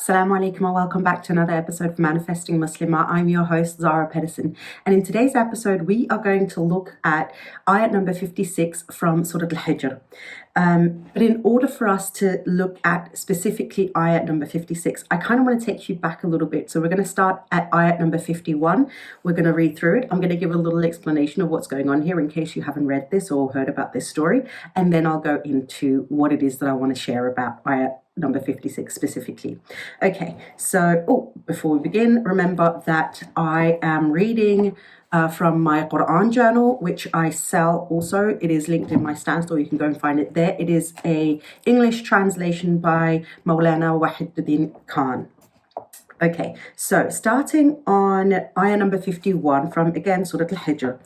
Assalamu alaikum and welcome back to another episode of Manifesting Muslimah. I'm your host, Zara Pedersen. And in today's episode, we are going to look at ayat number 56 from Surah al-Hijr. But in order for us to look at specifically ayat number 56, I kind of want to take you back a little bit. So we're going to start at ayat number 51. We're going to read through it. I'm going to give a little explanation of what's going on here in case you haven't read this or heard about this story. And then I'll go into what it is that I want to share about ayat number 56 specifically. Okay, so before we begin, remember that I am reading from my Quran journal, which I sell also. It is linked in my stand store. You can go and find it there. It is a English translation by Maulana Wahiduddin Khan. Okay, so starting on ayah number 51 from, again, Surah al-Hijr.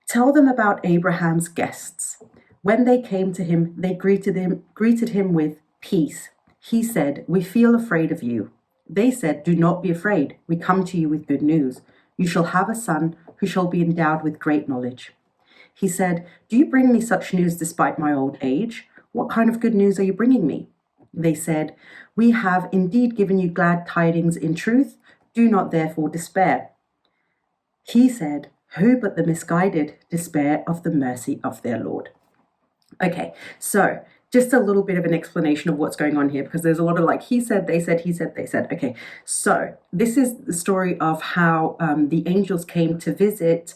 Tell them about Abraham's guests. When they came to him, they greeted him with peace. He said, "We feel afraid of you." They said, "Do not be afraid. We come to you with good news. You shall have a son who shall be endowed with great knowledge." He said, "Do you bring me such news despite my old age? What kind of good news are you bringing me?" They said, "We have indeed given you glad tidings in truth. Do not therefore despair." He said, "Who but the misguided despair of the mercy of their Lord?" Okay, so just a little bit of an explanation of what's going on here, because there's a lot of like, he said, they said, he said, they said. Okay, so this is the story of how the angels came to visit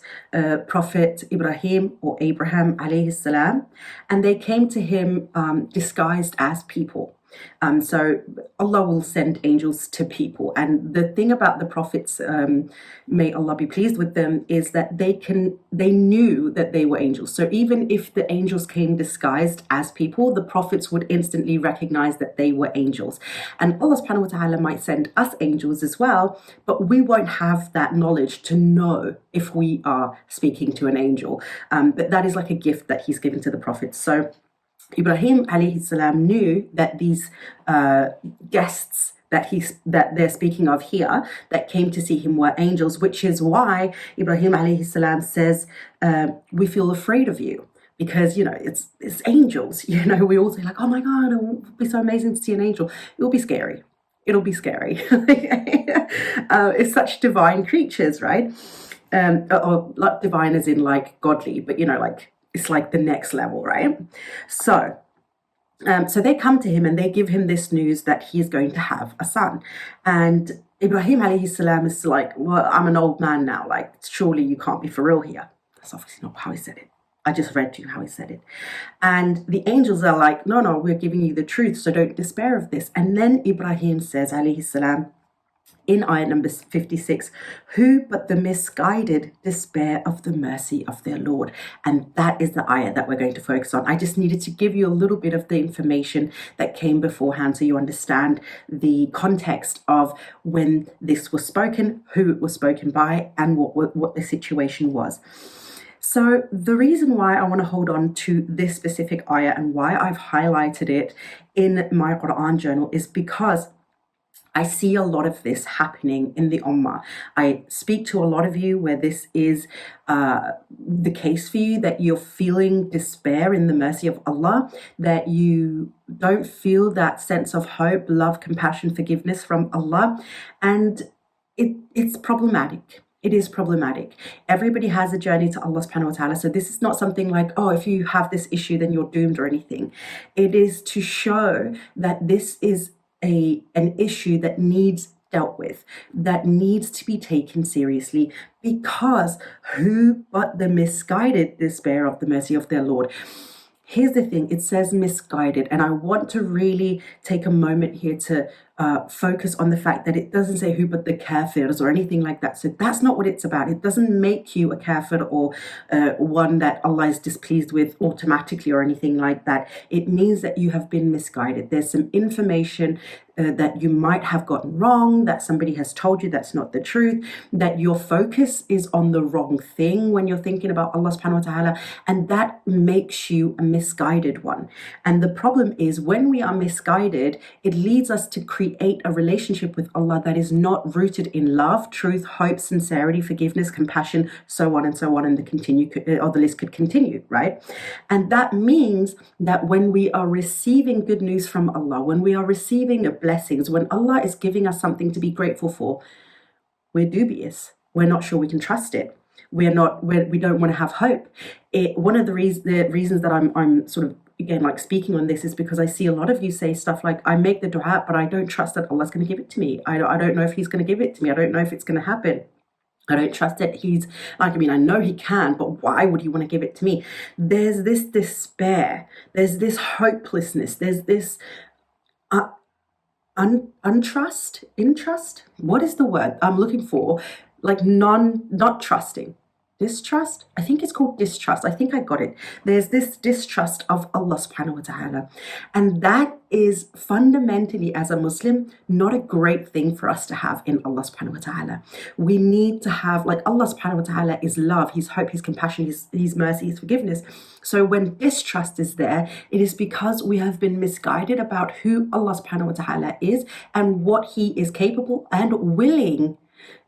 Prophet Ibrahim or Abraham alayhi salam, and they came to him disguised as people. So Allah will send angels to people, and the thing about the prophets, may Allah be pleased with them, is that they knew that they were angels. So even if the angels came disguised as people, the prophets would instantly recognize that they were angels. And Allah subhanahu wa ta'ala might send us angels as well, but we won't have that knowledge to know if we are speaking to an angel. But that is like a gift that He's given to the prophets. So Ibrahim alayhi salam knew that these guests that they're speaking of here that came to see him were angels, which is why Ibrahim alayhi salam says, "We feel afraid of you." Because, it's angels. We all say like, "Oh my God, it will be so amazing to see an angel." It will be scary. It'll be scary. It's such divine creatures, right? Or not divine as in like godly, but it's like the next level, right? So they come to him and they give him this news that he is going to have a son. And Ibrahim alayhi salam is like, "Well, I'm an old man now. Like, surely you can't be for real here." That's obviously not how he said it. I just read to you how he said it. And the angels are like, no, we're giving you the truth, so don't despair of this. And then Ibrahim says, alayhi salam, in ayat number 56, "Who but the misguided despair of the mercy of their Lord?" And that is the ayat that we're going to focus on. I just needed to give you a little bit of the information that came beforehand so you understand the context of when this was spoken, who it was spoken by, and what the situation was. So the reason why I want to hold on to this specific ayah and why I've highlighted it in my Quran journal is because I see a lot of this happening in the Ummah. I speak to a lot of you where this is the case for you, that you're feeling despair in the mercy of Allah, that you don't feel that sense of hope, love, compassion, forgiveness from Allah. And it's problematic. It is problematic. Everybody has a journey to Allah subhanahu wa ta'ala. So this is not something like, if you have this issue, then you're doomed or anything. It is to show that this is an issue that needs dealt with, that needs to be taken seriously, because who but the misguided despair of the mercy of their Lord? Here's the thing, it says misguided, and I want to really take a moment here to focus on the fact that it doesn't say who but the kafirs or anything like that. So that's not what it's about. It doesn't make you a kafir or one that Allah is displeased with automatically or anything like that. It means that you have been misguided. There's some information that you might have gotten wrong, that somebody has told you that's not the truth, that your focus is on the wrong thing when you're thinking about Allah subhanahu wa ta'ala, and that makes you a misguided one. And the problem is when we are misguided, it leads us to create create a relationship with Allah that is not rooted in love, truth, hope, sincerity, forgiveness, compassion, so on and so on, and the list could continue, right? And that means that when we are receiving good news from Allah, when we are receiving blessings, when Allah is giving us something to be grateful for, we're dubious. We're not sure we can trust it. We don't want to have hope. One of the reasons that I'm sort of, again, like speaking on this is because I see a lot of you say stuff like, I make the dua, but I don't trust that Allah's going to give it to me. I don't know if He's going to give it to me. I don't know if it's going to happen. I don't trust that He's, like, I mean, I know He can, but why would He want to give it to me? There's this despair. There's this hopelessness. There's this interest. What is the word I'm looking for? Like not trusting. Distrust? I think it's called distrust. I think I got it. There's this distrust of Allah subhanahu wa ta'ala. And that is fundamentally, as a Muslim, not a great thing for us to have in Allah subhanahu wa ta'ala. We need to have, like, Allah subhanahu wa ta'ala is love, His hope, His compassion, His mercy, His forgiveness. So when distrust is there, it is because we have been misguided about who Allah subhanahu wa ta'ala is and what He is capable and willing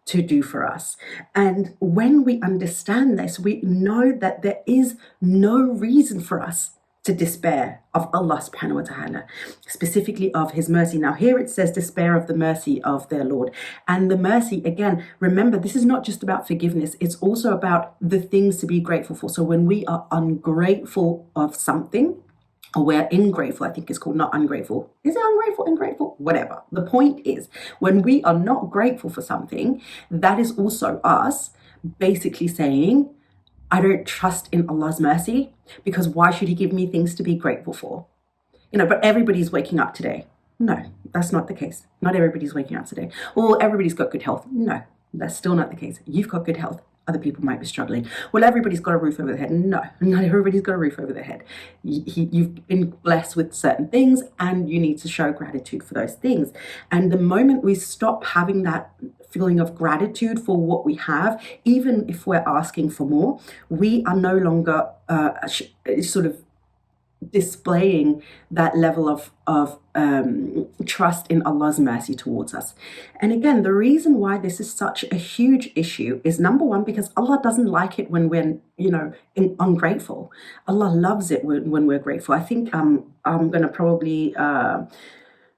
to do for us. And when we understand this, we know that there is no reason for us to despair of Allah subhanahu wa ta'ala, specifically of His mercy. Now here it says despair of the mercy of their Lord. And the mercy, again, remember, this is not just about forgiveness, it's also about the things to be grateful for. So when we are ungrateful of something, or we're ingrateful, I think it's called, not ungrateful. Is it ungrateful, ingrateful? Whatever. The point is, when we are not grateful for something, that is also us basically saying, I don't trust in Allah's mercy, because why should He give me things to be grateful for? But everybody's waking up today. No, that's not the case. Not everybody's waking up today. Well, everybody's got good health. No, that's still not the case. You've got good health. Other people might be struggling. Well, everybody's got a roof over their head. No, not everybody's got a roof over their head. You've been blessed with certain things, and you need to show gratitude for those things. And the moment we stop having that feeling of gratitude for what we have, even if we're asking for more, we are no longer sort of displaying that level of trust in Allah's mercy towards us. And again, the reason why this is such a huge issue is, number one, because Allah doesn't like it when we're ungrateful. Allah loves it when we're grateful. I think I'm going to probably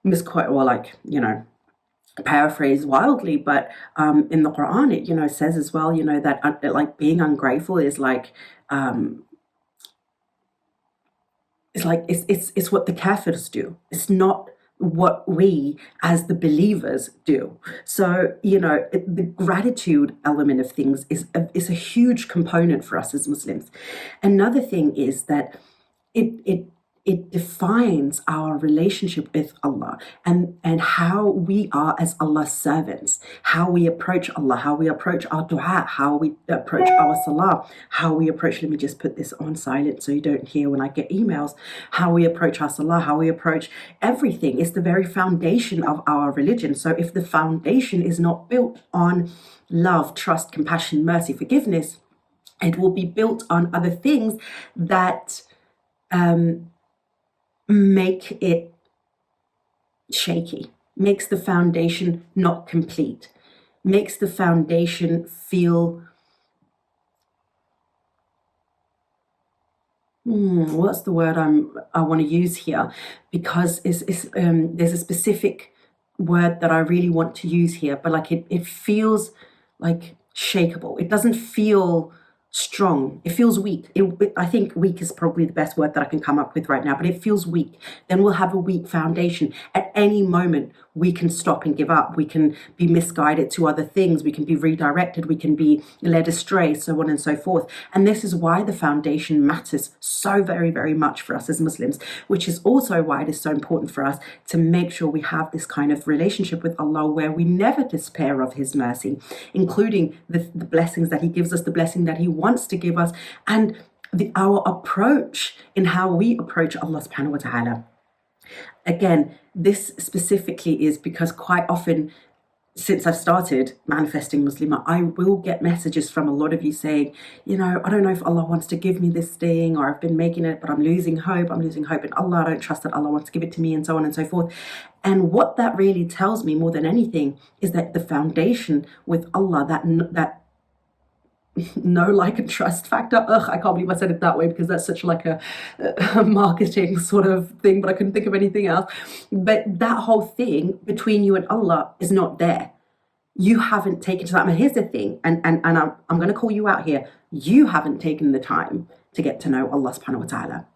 misquote, or paraphrase wildly, but in the Quran it says as well that like being ungrateful is like it's what the kafirs do. It's not what we as the believers do. So the gratitude element of things is a huge component for us as Muslims. Another thing is that it defines our relationship with Allah and how we are as Allah's servants, how we approach Allah, how we approach our dua, how we approach our salah, how we approach, let me just put this on silent so you don't hear when I get emails, how we approach our salah, how we approach everything. Is the very foundation of our religion. So if the foundation is not built on love, trust, compassion, mercy, forgiveness, it will be built on other things that make it shaky, makes the foundation not complete, makes the foundation feel, what's the word I want to use here? Because there's a specific word that I really want to use here, but it feels like shakeable. It doesn't feel strong. It feels weak. I think weak is probably the best word that I can come up with right now, but it feels weak. Then we'll have a weak foundation. At any moment, we can stop and give up. We can be misguided to other things. We can be redirected. We can be led astray, so on and so forth. And this is why the foundation matters so very, very much for us as Muslims, which is also why it is so important for us to make sure we have this kind of relationship with Allah where we never despair of His mercy, including the blessings that He gives us, the blessing that He wants to give us, and our approach in how we approach Allah subhanahu wa ta'ala. Again, this specifically is because quite often since I've started manifesting Muslimah, I will get messages from a lot of you saying, I don't know if Allah wants to give me this thing, or I've been making it, but I'm losing hope. I'm losing hope in Allah. I don't trust that Allah wants to give it to me, and so on and so forth. And what that really tells me more than anything is that the foundation with Allah, that know, like, and trust factor. I can't believe I said it that way, because that's such like a marketing sort of thing, but I couldn't think of anything else. But that whole thing between you and Allah is not there. You haven't taken to that. But here's the thing, and I'm going to call you out here. You haven't taken the time to get to know Allah subhanahu wa ta'ala.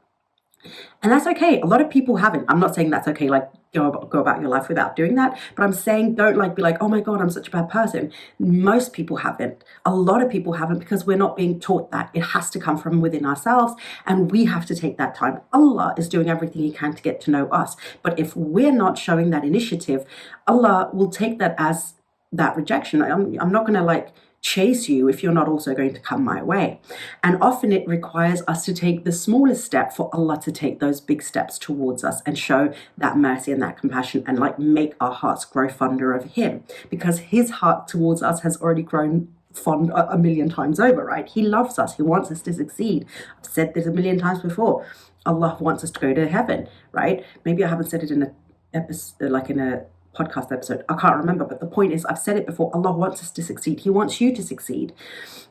And that's okay. A lot of people haven't. I'm not saying that's okay, like go about your life without doing that. But I'm saying don't be like, oh my God, I'm such a bad person. Most people haven't. A lot of people haven't, because we're not being taught that. It has to come from within ourselves, and we have to take that time. Allah is doing everything He can to get to know us. But if we're not showing that initiative, Allah will take that as that rejection. I'm not going to chase you if you're not also going to come my way. And often it requires us to take the smallest step for Allah to take those big steps towards us and show that mercy and that compassion, and make our hearts grow fonder of Him, because His heart towards us has already grown fond a million times over, right? He loves us. He wants us to succeed. I've said this a million times before. Allah wants us to go to heaven, right? Maybe I haven't said it in a episode, in a podcast episode, I can't remember, but the point is, I've said it before, Allah wants us to succeed. He wants you to succeed.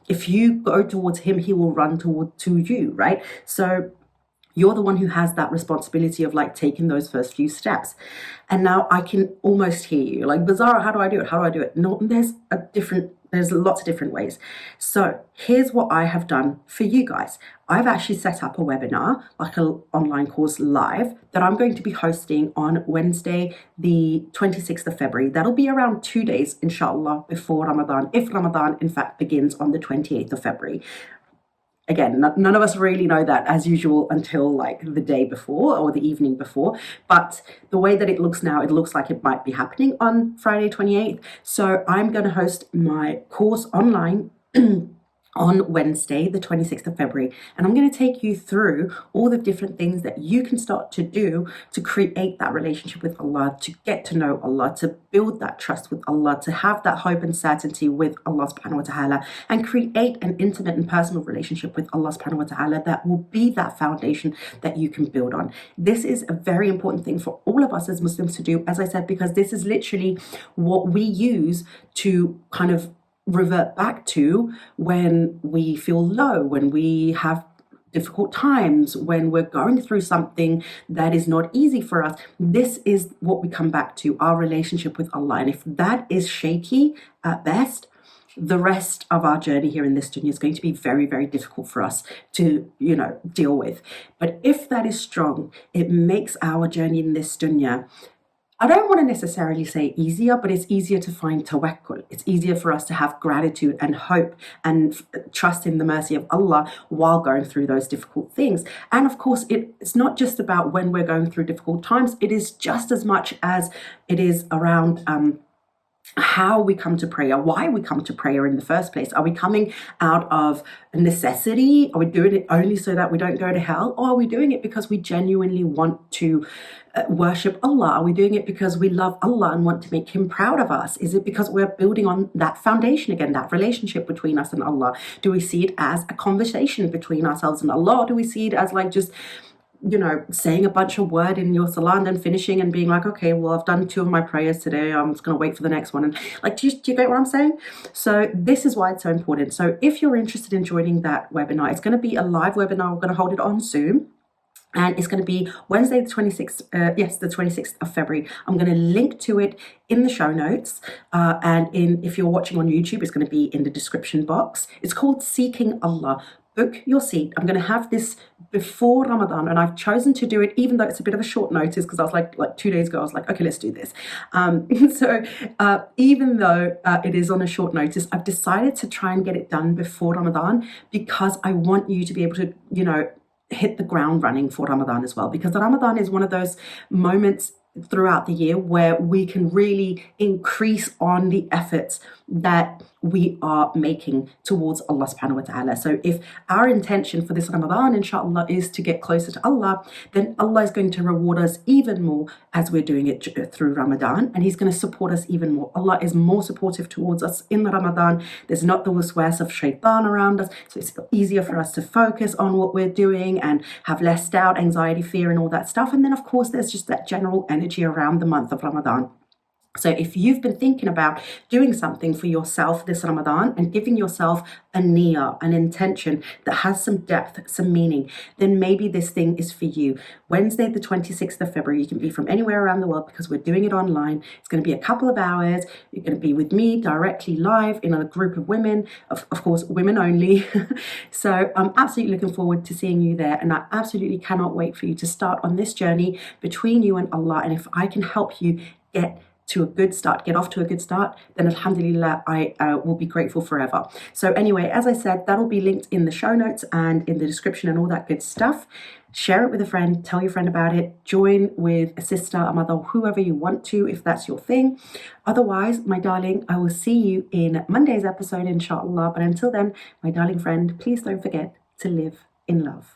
If you go towards Him, He will run to you, right? So you're the one who has that responsibility of taking those first few steps. And now I can almost hear you Zara, how do I do it? How do I do it? No, there's lots of different ways. So here's what I have done for you guys. I've actually set up a webinar, an online course live, that I'm going to be hosting on Wednesday, the 26th of February. That'll be around 2 days, inshallah, before Ramadan, if Ramadan, in fact, begins on the 28th of February. Again, none of us really know that, as usual, until the day before or the evening before. But the way that it looks now, it looks like it might be happening on Friday 28th. So I'm going to host my course online on Wednesday, the 26th of February. And I'm going to take you through all the different things that you can start to do to create that relationship with Allah, to get to know Allah, to build that trust with Allah, to have that hope and certainty with Allah subhanahu wa ta'ala, and create an intimate and personal relationship with Allah subhanahu wa ta'ala that will be that foundation that you can build on. This is a very important thing for all of us as Muslims to do, as I said, because this is literally what we use to kind of revert back to when we feel low, when we have difficult times, when we're going through something that is not easy for us. This is what we come back to, our relationship with Allah. And if that is shaky at best, the rest of our journey here in this dunya is going to be very, very difficult for us to, deal with. But if that is strong, it makes our journey in this dunya, I don't want to necessarily say easier, but it's easier to find tawakkul. It's easier for us to have gratitude and hope and trust in the mercy of Allah while going through those difficult things. And of course, it's not just about when we're going through difficult times. It is just as much as it is around how we come to prayer, why we come to prayer in the first place. Are we coming out of necessity? Are we doing it only so that we don't go to hell? Or are we doing it because we genuinely want to worship Allah? Are we doing it because we love Allah and want to make Him proud of us? Is it because we're building on that foundation again, that relationship between us and Allah? Do we see it as a conversation between ourselves and Allah? Or do we see it as just saying a bunch of word in your salah and then finishing and being okay, well, I've done 2 of my prayers today, I'm just going to wait for the next one? And do you get what I'm saying? So this is why it's so important. So if you're interested in joining that webinar, it's going to be a live webinar. We're going to hold it on Zoom. And it's going to be Wednesday, the 26th, the 26th of February. I'm going to link to it in the show notes. If you're watching on YouTube, it's going to be in the description box. It's called Seeking Allah. Book your seat. I'm going to have this before Ramadan, and I've chosen to do it, even though it's a bit of a short notice, because I was like 2 days ago, I was like, okay, let's do this. Even though it is on a short notice, I've decided to try and get it done before Ramadan, because I want you to be able to, hit the ground running for Ramadan as well, because Ramadan is one of those moments throughout the year where we can really increase on the efforts that we are making towards Allah subhanahu wa ta'ala. So if our intention for this Ramadan, inshallah, is to get closer to Allah, then Allah is going to reward us even more as we're doing it through Ramadan, and He's going to support us even more. Allah is more supportive towards us in the Ramadan. There's not the waswas of shaitan around us, so it's easier for us to focus on what we're doing and have less doubt, anxiety, fear, and all that stuff. And then of course there's just that general energy around the month of Ramadan. So if you've been thinking about doing something for yourself this Ramadan and giving yourself a niyyah, an intention that has some depth, some meaning, then maybe this thing is for you. Wednesday, the 26th of February, you can be from anywhere around the world because we're doing it online. It's going to be a couple of hours. You're going to be with me directly live in a group of women, of course, women only. So I'm absolutely looking forward to seeing you there. And I absolutely cannot wait for you to start on this journey between you and Allah. And if I can help you get off to a good start, then alhamdulillah, I will be grateful forever. So anyway, as I said, that'll be linked in the show notes and in the description and all that good stuff. Share it with a friend, tell your friend about it, join with a sister, a mother, whoever you want to, if that's your thing. Otherwise, my darling, I will see you in Monday's episode, inshallah. But until then, my darling friend, please don't forget to live in love.